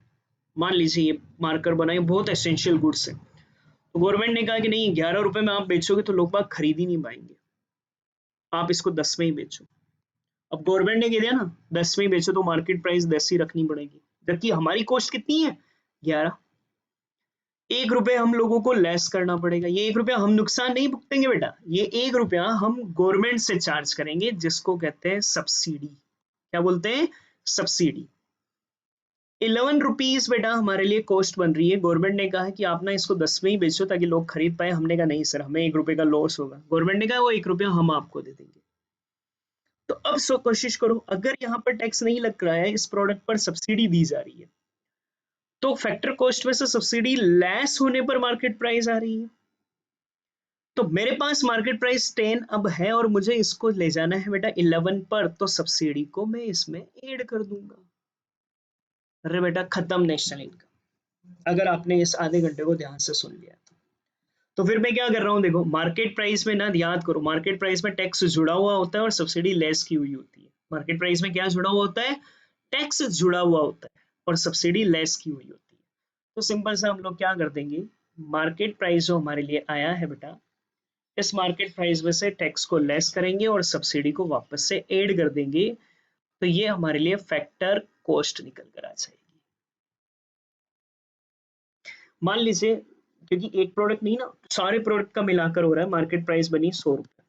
मान लीजिए ये मार्कर बनाए बहुत एसेंशियल गुड्स है, तो गवर्नमेंट ने कहा कि नहीं 11 रुपए में आप बेचोगे तो लोग बाग खरीद ही नहीं पाएंगे, आप इसको 10 में ही बेचो। अब गवर्नमेंट ने कह दिया ना 10 में ही बेचो, तो मार्केट प्राइस 10 ही रखनी पड़ेगी, जबकि हमारी कॉस्ट कितनी है? 11। 1 रुपए हम लोगों को लेस करना पड़ेगा, ये 1 रुपया हम नुकसान नहीं भुगतेंगे बेटा, ये 1 रुपया हम गवर्नमेंट से चार्ज करेंगे, जिसको कहते हैं सब्सिडी। क्या बोलते हैं? सब्सिडी। 11 रुपीज बेटा हमारे लिए कॉस्ट बन रही है, गवर्नमेंट ने कहा कि आप ना इसको 10 में ही बेचो ताकि लोग खरीद पाए, हमने कहा नहीं सर हमें 1 रुपए का लॉस होगा, गवर्नमेंट ने कहा वो 1 रुपया हम आपको दे देंगे। तो अब सो कोशिश करो, अगर यहाँ पर टैक्स नहीं लग रहा है, इस प्रोडक्ट पर सब्सिडी दी जा रही है, तो फैक्टर कॉस्ट में से सब्सिडी लेस होने पर मार्केट प्राइस आ रही है। तो मेरे पास मार्केट प्राइस 10 अब है और मुझे इसको ले जाना है बेटा 11 पर, तो सब्सिडी को मैं इसमें ऐड कर दूंगा। अरे बेटा खत्म नेशनल इनकम, अगर आपने इस आधे घंटे को ध्यान से सुन लिया तो फिर मैं क्या कर रहा हूँ, देखो मार्केट प्राइस में ना, याद करो मार्केट प्राइस में टैक्स जुड़ा हुआ होता है और सब्सिडी लेस की हुई होती है। मार्केट प्राइस में क्या जुड़ा हुआ होता है? टैक्स जुड़ा हुआ होता है और सब्सिडी लेस की हुई होती है। तो सिंपल सा हम लोग क्या कर देंगे, मार्केट प्राइस जो हमारे लिए आया है बेटा, इस मार्केट प्राइस में से टैक्स को लेस करेंगे और सब्सिडी को वापस से ऐड कर देंगे, तो ये हमारे लिए फैक्टर कॉस्ट निकल कर आ जाएगी। मान लीजिए क्योंकि एक प्रोडक्ट नहीं ना, सारे प्रोडक्ट का मिलाकर हो रहा है, मार्केट प्राइस बनी 100 रुपए,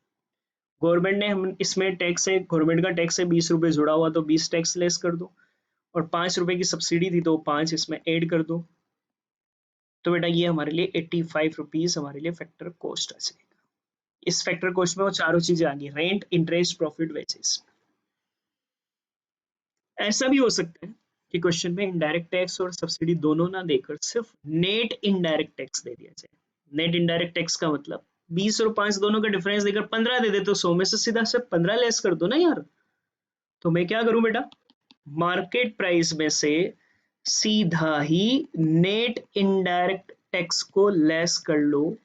गवर्नमेंट ने हम इसमें टैक्स है, गवर्नमेंट का टैक्स है 20 रुपए जुड़ा हुआ, तो 20 टैक्स लेस कर दो, और 5 रुपए की सब्सिडी थी तो 5 इसमें ऐड कर दो, तो बेटा ये हमारे लिए 85 रुपीज हमारे लिए फैक्टर कॉस्ट आ जाएगा। इस फैक्टर कॉस्ट में वो चारों चीजें आ गई, रेंट, इंटरेस्ट, प्रॉफिट, वेजेस। ऐसा भी हो सकता है कि क्वेश्चन में इनडायरेक्ट टैक्स और सब्सिडी दोनों ना देकर सिर्फ नेट इनडायरेक्ट टैक्स दे दिया जाए। नेट इनडायरेक्ट टैक्स का मतलब 20 और 5 दोनों का डिफरेंस देकर 15 दे दे, तो 100 में से सीधा सिर्फ 15 लेस कर दो ना यार। तो मैं क्या करूं बेटा, मार्केट प्राइस में से सीधा ही नेट इनडायरेक्ट टैक्स को लेस कर लो,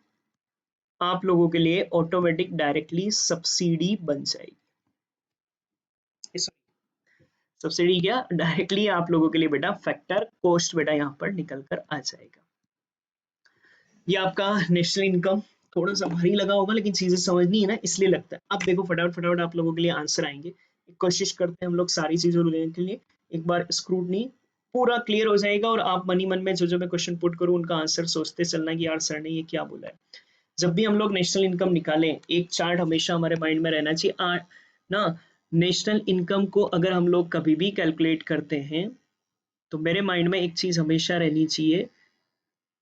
आप लोगों के लिए ऑटोमेटिक डायरेक्टली सब्सिडी बन जाएगी। सब्सिडी क्या, डायरेक्टली आप लोगों के लिए बेटा फैक्टर कॉस्ट बेटा यहां पर निकल कर आ जाएगा। ये आपका नेशनल इनकम थोड़ा सा भारी लगा होगा, लेकिन चीजें समझनी है ना इसलिए लगता है। अब देखो फटाफट फटाफट आप लोगों के लिए आंसर आएंगे, कोशिश करते हैं हम लोग सारी चीजों लेने के लिए, एक बार स्क्रूटनी पूरा क्लियर हो जाएगा और आप मनी मन में जो जो मैं क्वेश्चन पुट करूँ उनका आंसर सोचते चलना कि यार सर ने ये क्या बोला है। जब भी हम लोग नेशनल इनकम निकालें, एक चार्ट हमेशा हमारे माइंड में रहना चाहिए ना। नेशनल इनकम को अगर हम लोग कभी भी कैलकुलेट करते हैं तो मेरे माइंड में एक चीज हमेशा रहनी चाहिए,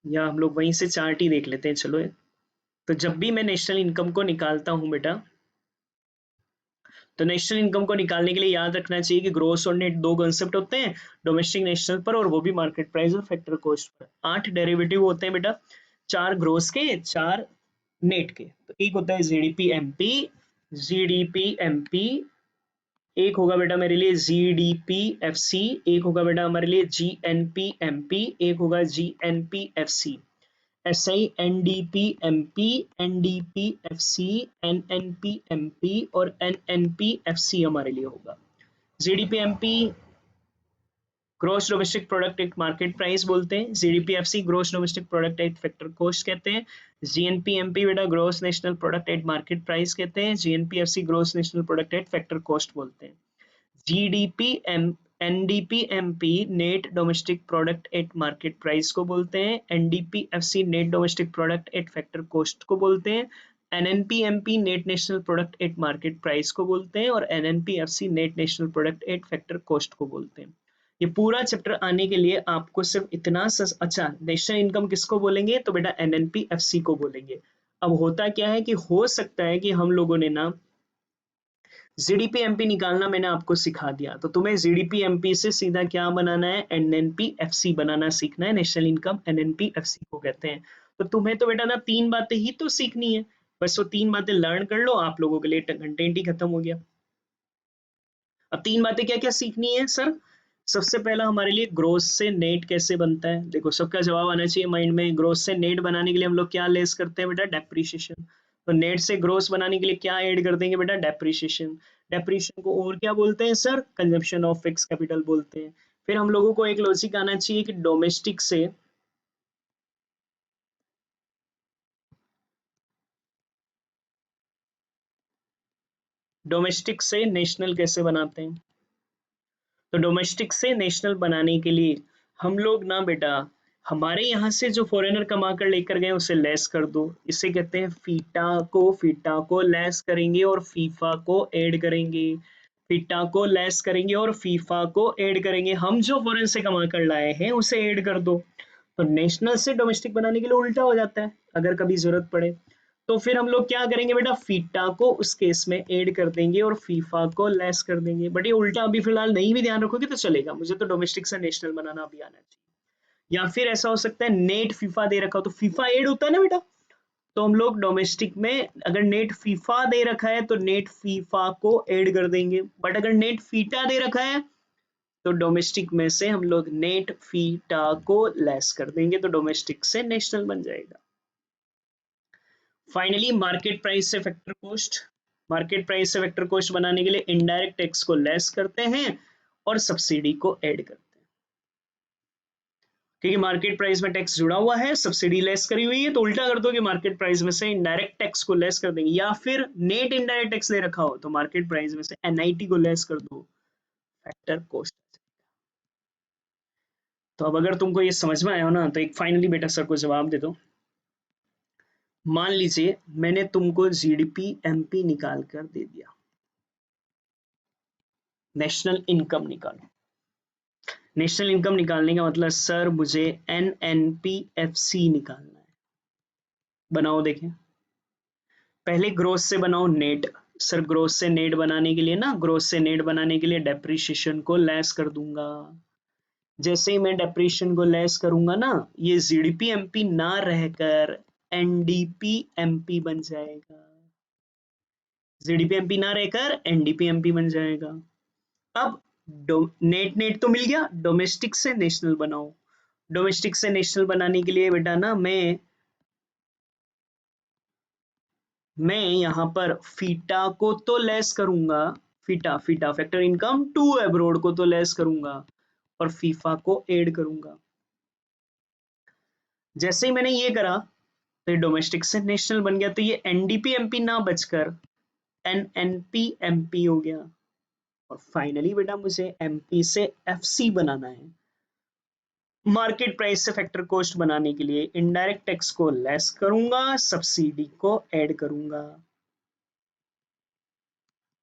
या हम लोग वहीं से चार्ट ही देख लेते हैं चलो। तो जब भी मैं नेशनल इनकम को निकालता हूं बेटा, तो नेशनल इनकम को निकालने के लिए याद रखना चाहिए कि ग्रोस और नेट दो कंसेप्ट होते हैं, डोमेस्टिक नेशनल पर, और वो भी मार्केट प्राइस और फैक्टर कॉस्ट पर। 8 डेरिवेटिव होते हैं बेटा, 4 ग्रोस के, 4 नेट के। तो एक होता है जीडीपी एमपी, जीडीपी एमपी, एक होगा बेटा मेरे लिए जीडीपी एफसी, एक होगा बेटा हमारे लिए जीएनपी एमपी, एक होगा GNP FC. SI NDP MP, NDP FC, NNP MP और एनएनपी एफसी हमारे लिए होगा। GDP MP gross domestic product at market price बोलते हैं, GDP FC gross domestic product at factor cost कहते हैं, जीएनपी एमपी बेटा gross national product at market price कहते हैं, GNP FC gross national product at factor cost बोलते हैं। GDP M NDP MP net domestic product at market price को बोलते हैं, NDP FC net domestic product at factor cost को बोलते हैं, NNP MP net national product at market price को बोलते हैं, और NNP FC net national product at factor cost को बोलते हैं। ये पूरा चैप्टर आने के लिए आपको सिर्फ इतना अच्छा, नेशनल इनकम किसको बोलेंगे, तो बेटा एनएनपीएफसी को बोलेंगे। अब होता क्या है कि हो सकता है कि हम लोगों ने ना जीडीपी एमपी निकालना मैंने आपको सिखा दिया, तो तुम्हें जीडीपी एमपी से सीधा क्या बनाना है, एनएनपीएफसी बनाना सीखना है। नेशनल इनकम एनएनपीएफसी को कहते हैं। तो तुम्हें तो बेटा ना तीन बातें ही तो सीखनी है, बस वो तीन बातें लर्न कर लो, आप लोगों के लिए कंटेंट ही खत्म हो गया। अब तीन बातें क्या क्या सीखनी है सर? सबसे पहला हमारे लिए ग्रोस से नेट कैसे बनता है। देखो सबका जवाब आना चाहिए माइंड में। ग्रोस से नेट बनाने के लिए हम लोग क्या लेस करते हैं बेटा, डेप्रीशिएशन। तो नेट से ग्रोस बनाने के लिए क्या ऐड कर देंगे बेटा, डेप्रीशिएशन। डेप्रीशिएशन को और क्या बोलते हैं sir, consumption of fix capital बोलते हैं। फिर हम लोगों को एक लॉजिक आना चाहिए कि डोमेस्टिक से नेशनल कैसे बनाते हैं। तो डोमेस्टिक से नेशनल बनाने के लिए हम लोग ना बेटा, हमारे यहाँ से जो फॉरेनर कमा कर लेकर गए उसे लेस कर दो। इसे कहते हैं फीटा को लेस करेंगे और फीफा को ऐड करेंगे। फीटा को लेस करेंगे और फीफा को ऐड करेंगे। हम जो फॉरेन से कमा कर लाए हैं उसे ऐड कर दो। तो नेशनल से डोमेस्टिक बनाने के लिए उल्टा हो जाता है अगर कभी जरूरत पड़े। तो फिर हम लोग क्या करेंगे बेटा, फीटा को उस केस में ऐड कर देंगे और फीफा को लेस कर देंगे। बट ये उल्टा अभी फिलहाल नहीं भी ध्यान रखोगे तो चलेगा, मुझे तो डोमेस्टिक से नेशनल बनाना अभी आना चाहिए। या फिर ऐसा हो सकता है नेट फीफा दे रखा हो तो फीफा ऐड होता है ना बेटा, तो हम लोग डोमेस्टिक में अगर नेट फीफा दे रखा है तो नेट फीफा को ऐड कर देंगे। बट अगर नेट फीटा दे रखा है तो डोमेस्टिक में से हम लोग नेट फीटा को लेस कर देंगे, तो डोमेस्टिक से नेशनल बन जाएगा। फाइनली मार्केट प्राइस से फैक्टर कॉस्ट। मार्केट प्राइस से फैक्टर कॉस्ट बनाने के लिए इनडायरेक्ट टैक्स को लेस करते हैं और सब्सिडी को ऐड करते हैं। क्योंकि मार्केट प्राइस में टैक्स जुड़ा हुआ है, सब्सिडी लेस करी हुई है, तो उल्टा कर दो कि मार्केट प्राइस में से इनडायरेक्ट टैक्स को लेस कर देंगे। या फिर नेट इनडायरेक्ट टैक्स ले रखा हो तो मार्केट प्राइस में से एनआईटी को लेस कर दो, फैक्टर कॉस्ट। तो अब अगर तुमको ये समझ में आया हो ना, तो एक फाइनली बेटा सर को जवाब दे दो। मान लीजिए मैंने तुमको जीडीपी एमपी निकाल कर दे दिया, नेशनल इनकम निकालो। नेशनल इनकम निकालने का मतलब सर मुझे एनएनपीएफसी निकालना है। बनाओ देखें, पहले ग्रोस से बनाओ नेट। सर ग्रोस से नेट बनाने के लिए ना, ग्रोस से नेट बनाने के लिए डेप्रीशिएशन को लेस कर दूंगा। जैसे ही मैं डेप्रीशिएशन को लेस करूंगा ना, ये जीडीपी एमपी ना रहकर एनडीपी एमपी बन जाएगा। जीडीपी एमपी ना रहकर एनडीपी एमपी बन जाएगा। अब नेट नेट तो मिल गया, डोमेस्टिक से नेशनल बनाओ। डोमेस्टिक से नेशनल बनाने के लिए बेटा ना मैं यहां पर फीटा को तो लेस करूंगा, FITA FITA factor income to abroad को तो लेस करूंगा और फीफा को ऐड करूंगा। जैसे ही मैंने ये करा तो ये डोमेस्टिक से नेशनल बन गया, तो ये एनडीपी एमपी ना बचकर एनएनपी एमपी हो गया। और फाइनली बेटा मुझे एमपी से एफसी बनाना है। मार्केट प्राइस से फैक्टर कॉस्ट बनाने के लिए इनडायरेक्ट टैक्स को लेस करूंगा, सब्सिडी को ऐड करूंगा।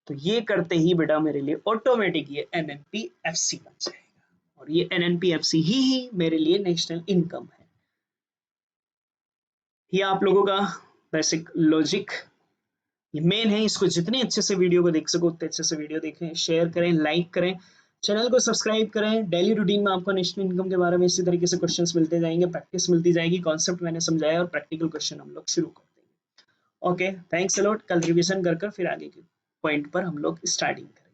तो ये करते ही बेटा मेरे लिए ऑटोमेटिक ये एनएनपीएफसी बन जाएगा, और ये एनएनपीएफसी ही मेरे लिए नेशनल इनकम है। ये आप लोगों का बेसिक लॉजिक ये मेन है। इसको जितने अच्छे से वीडियो को देख सको उतने अच्छे से वीडियो देखें, शेयर करें, लाइक करें, चैनल को सब्सक्राइब करें। डेली रूटीन में आपको नेशनल इनकम के बारे में इसी तरीके से क्वेश्चंस मिलते जाएंगे, प्रैक्टिस मिलती जाएगी, कॉन्सेप्ट मैंने समझाया और प्रैक्टिकल क्वेश्चन हम लोग शुरू कर देंगे। Okay, thanks a lot. कल रिवीजन कर फिर आगे के पॉइंट पर हम लोग स्टार्टिंग करें।